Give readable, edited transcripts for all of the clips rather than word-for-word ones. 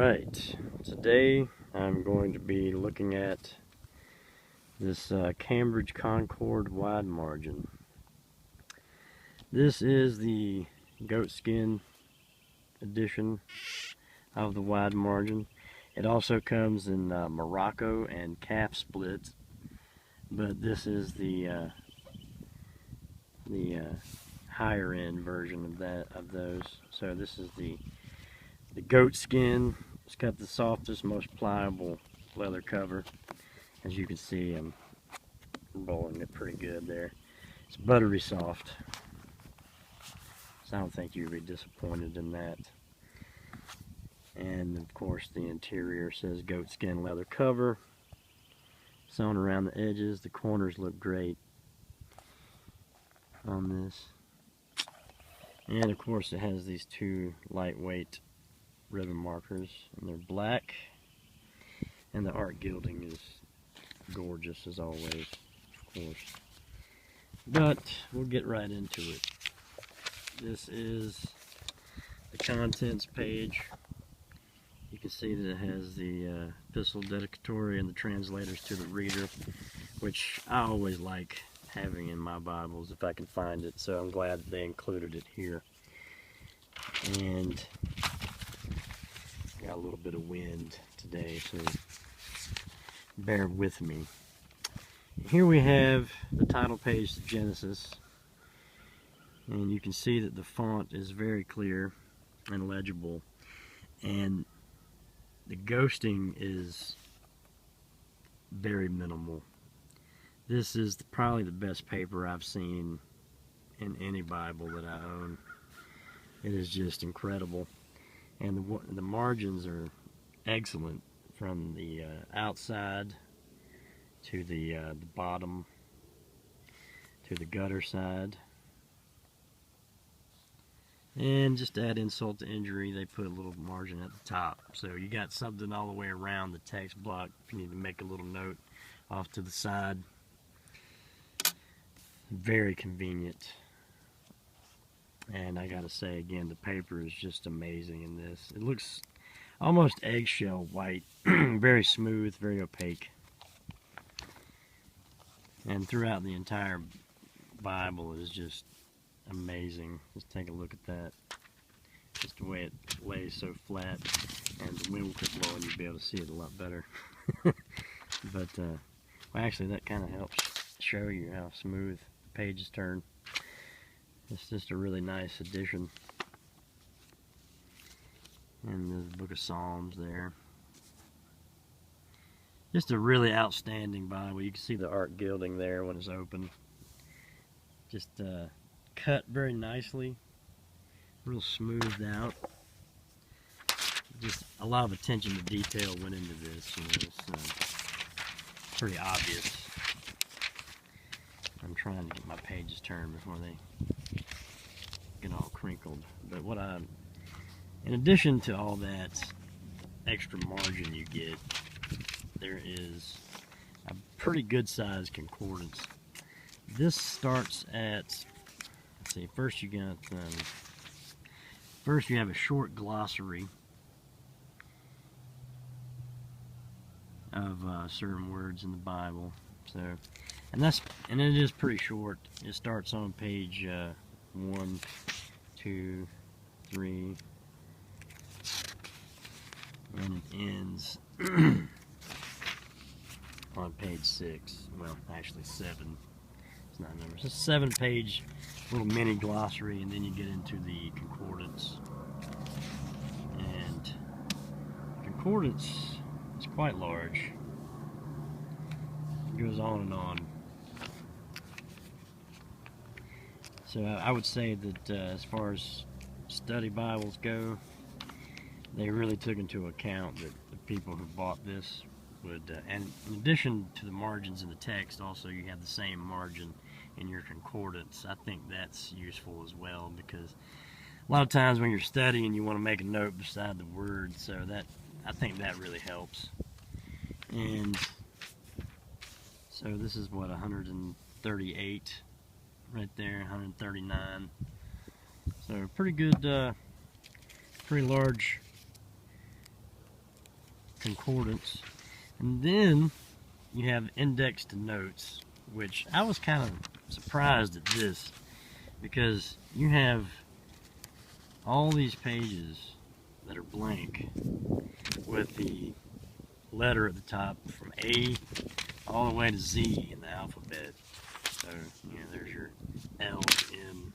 Alright, today I'm going to be looking at this Cambridge Concord wide margin. This is the goatskin edition of the wide margin. It also comes in Morocco and calf splits, but this is the higher end version of those. So this is the goat skin. It's got the softest, most pliable leather cover. As you can see, I'm rolling it pretty good there. It's buttery soft, so I don't think you'd be disappointed in that. And of course the interior says goat skin leather cover. Sewn around the edges. The corners look great on this. And of course it has these two lightweight ribbon markers, and they're black, and the art gilding is gorgeous as always, of course. But we'll get right into it. This is the contents page. You can see that it has the epistle dedicatory and the translators to the reader, which I always like having in my Bibles if I can find it, so I'm glad that they included it here. And got a little bit of wind today, so bear with me. Here we have the title page to Genesis, and you can see that the font is very clear and legible, and the ghosting is very minimal. This is probably the best paper I've seen in any Bible that I own. It is just incredible. And the margins are excellent, from the outside to the bottom to the gutter side. And just to add insult to injury, they put a little margin at the top, so you got something all the way around the text block if you need to make a little note off to the side. Very convenient. And I gotta say again, the paper is just amazing in this. It looks almost eggshell white, very smooth, very opaque. And throughout the entire Bible is just amazing. Just take a look at that. Just the way it lays so flat, and the wind will quit blowing, you'll be able to see it a lot better. But well, actually that kind of helps show you how smooth the pages turn. It's just a really nice addition. And the book of Psalms there. Just a really outstanding Bible. You can see the art gilding there when it's open. Just cut very nicely. Real smoothed out. Just a lot of attention to detail went into this. You know, it's pretty obvious. I'm trying to get my pages turned before they get all crinkled. But in addition to all that extra margin you get, there is a pretty good sized concordance. This starts at, let's see, first you have a short glossary of certain words in the Bible. So, and it is pretty short. It starts on page 1, 2, 3, and it ends on page 6. Well, actually 7. It's not numbers. It's a 7-page little mini glossary, and then you get into the concordance. And the concordance is quite large. It goes on and on. So I would say that as far as study Bibles go, they really took into account that the people who bought this would, and in addition to the margins in the text, also you have the same margin in your concordance. I think that's useful as well, because a lot of times when you're studying, you want to make a note beside the word, so I think that really helps. And so this is what, 138 right there, 139. So pretty good, pretty large concordance. And then you have indexed notes, which I was kind of surprised at this, because you have all these pages that are blank with the letter at the top from A all the way to Z in the alphabet. So, you know, there's your L, M,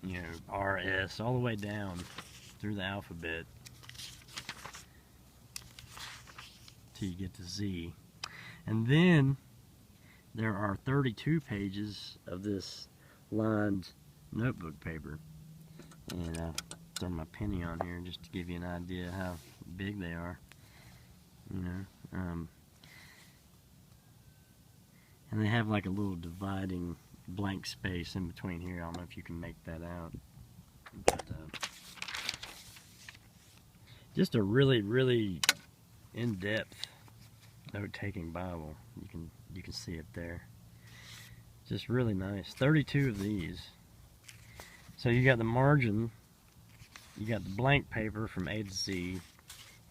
you know, R, S, all the way down through the alphabet till you get to Z. And then there are 32 pages of this lined notebook paper. And I'll throw my penny on here just to give you an idea how big they are. You know, and they have like a little dividing blank space in between here. I don't know if you can make that out, but just a really, really in-depth note-taking Bible. You can see it there. Just really nice. 32 of these. So you got the margin, you got the blank paper from A to Z,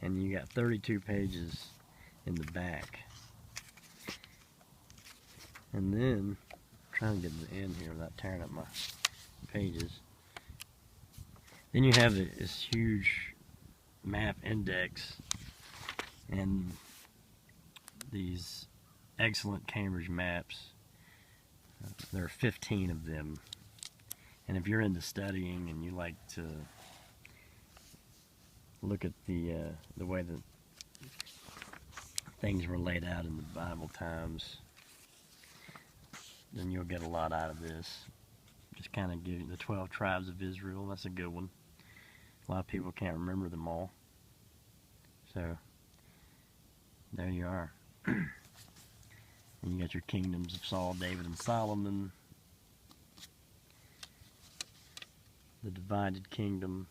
and you got 32 pages in the back. And then, I'm trying to get to the end here without tearing up my pages. Then you have this huge map index and these excellent Cambridge maps. There are 15 of them. And if you're into studying and you like to look at the way that things were laid out in the Bible times, then you'll get a lot out of this. Just kind of give you the 12 tribes of Israel. That's a good one. A lot of people can't remember them all. So, there you are. And you got your kingdoms of Saul, David, and Solomon. The divided kingdom.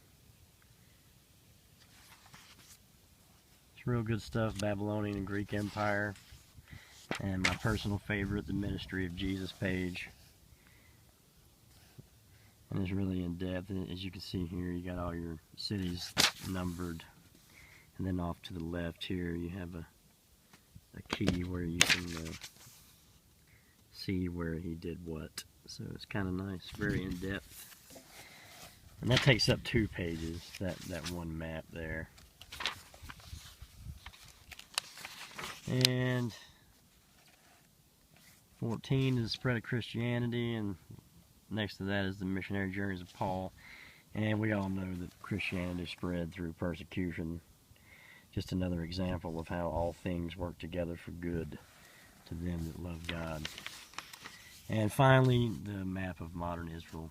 It's real good stuff. Babylonian and Greek Empire. And my personal favorite, the Ministry of Jesus page. And it's really in depth. And as you can see here, you got all your cities numbered. And then off to the left here, you have a key where you can see where he did what. So it's kind of nice, very in depth. And that takes up 2 pages, that one map there. And 14 is the spread of Christianity, and next to that is the missionary journeys of Paul. And we all know that Christianity spread through persecution. Just another example of how all things work together for good to them that love God. And finally, the map of modern Israel,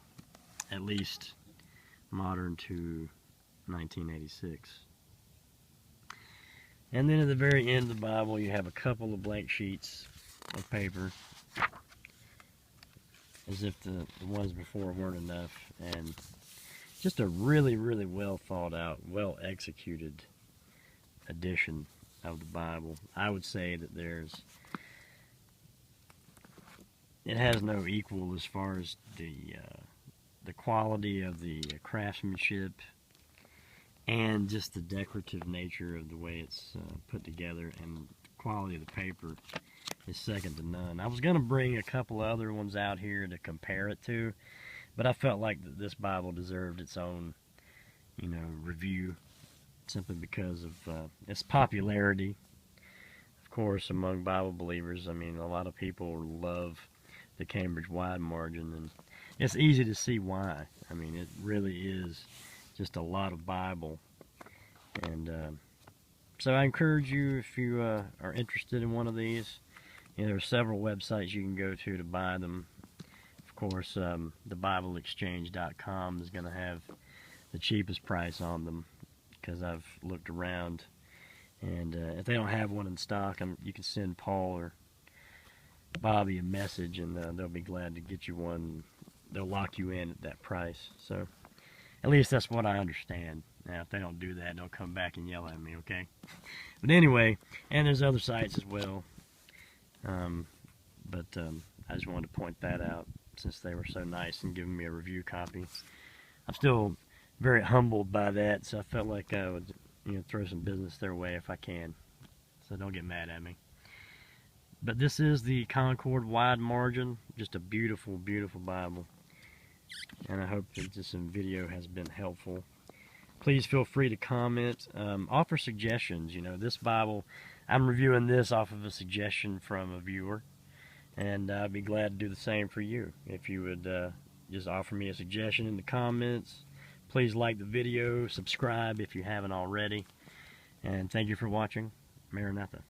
at least modern to 1986. And then at the very end of the Bible, you have a couple of blank sheets of paper, as if the ones before weren't enough. And just a really, really well thought out, well executed edition of the Bible. I would say that it has no equal as far as the quality of the craftsmanship and just the decorative nature of the way it's put together, and the quality of the paper is second to none. I was going to bring a couple other ones out here to compare it to, but I felt like that this Bible deserved its own, review, simply because of its popularity. Of course, among Bible believers, I mean, a lot of people love the Cambridge Wide Margin, and it's easy to see why. I mean, it really is just a lot of Bible. And so I encourage you, if you are interested in one of these, there are several websites you can go to buy them. Of course, thebibleexchange.com is going to have the cheapest price on them, because I've looked around, and if they don't have one in stock, you can send Paul or Bobby a message, and they'll be glad to get you one. They'll lock you in at that price. So at least that's what I understand. Now, if they don't do that, don't come back and yell at me, okay? But anyway, and there's other sites as well. But I just wanted to point that out, since they were so nice and giving me a review copy. I'm still very humbled by that, so I felt like I would, throw some business their way if I can. So don't get mad at me. But this is the Concord wide margin. Just a beautiful, beautiful Bible. And I hope that this video has been helpful. Please feel free to comment, offer suggestions. This Bible, I'm reviewing this off of a suggestion from a viewer, and I'd be glad to do the same for you. If you would just offer me a suggestion in the comments. Please like the video, subscribe if you haven't already, and thank you for watching. Maranatha.